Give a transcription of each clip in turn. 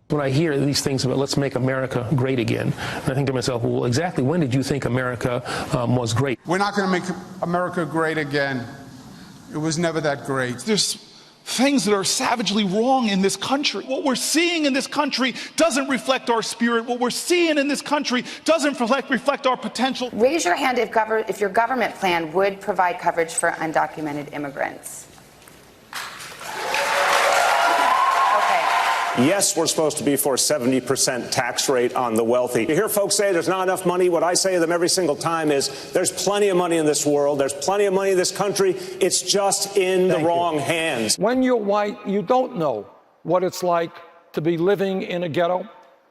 When I hear these things about let's make America great again, and I think to myself, well, exactly when did you think America was great? We're not going to make America great again. It was never that great. There's things that are savagely wrong in this country. What we're seeing in this country doesn't reflect our spirit. What we're seeing in this country doesn't reflect our potential. Raise your hand if your government plan would provide coverage for undocumented immigrants. Yes, we're supposed to be for a 70% tax rate on the wealthy. You hear folks say there's not enough money. What I say to them every single time is there's plenty of money in this world. There's plenty of money in this country. It's just in the wrong hands. When you're white, you don't know what it's like to be living in a ghetto.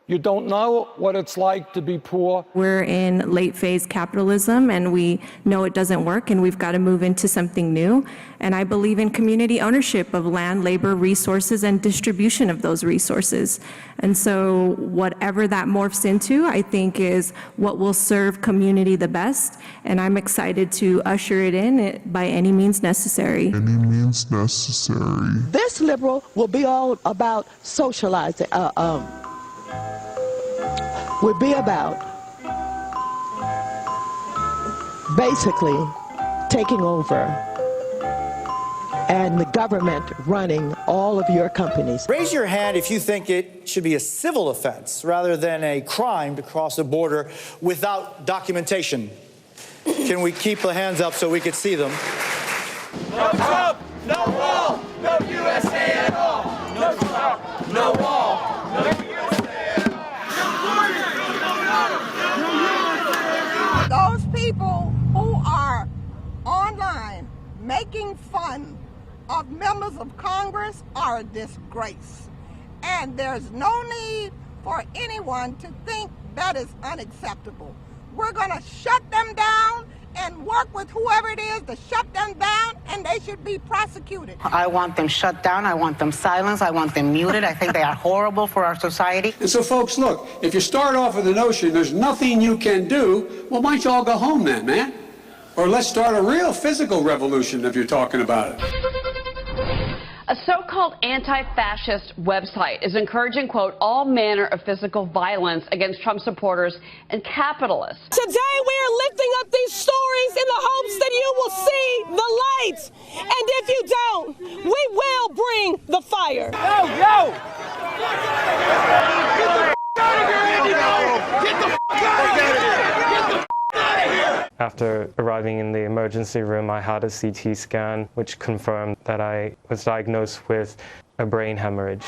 You don't know what it's like to be poor. We're in late phase capitalism and we know it doesn't work and we've got to move into something new. And I believe in community ownership of land, labor, resources, and distribution of those resources. And so whatever that morphs into, I think is what will serve community the best. And I'm excited to usher it in by any means necessary. Any means necessary. This liberal will be all about socializing, would be about basically taking over and the government running all of your companies. Raise your hand if you think it should be a civil offense rather than a crime to cross the border without documentation. Can we keep the hands up so we can see them? No Trump, no wall, no USA at all. No Trump, no wall, no USA. Those people who are online making fun of members of Congress are a disgrace. And there's no need for anyone to think that is unacceptable. We're going to shut them down and work with whoever it is to shut them down, and they should be prosecuted. I want them shut down. I want them silenced. I want them muted. I think they are horrible for our society. And so, folks, look, if you start off with the notion there's nothing you can do, well, why don't you all go home then, man? Or let's start a real physical revolution if you're talking about it. A so-called anti-fascist website is encouraging, quote, all manner of physical violence against Trump supporters and capitalists. Today we are lifting up these stories in the hopes that you will see the light. And if you don't, we will bring the fire. Yo! Get the out of here, Andy! Get the out of here! Get the out of here! After arriving in the emergency room, I had a CT scan, which confirmed that I was diagnosed with a brain hemorrhage.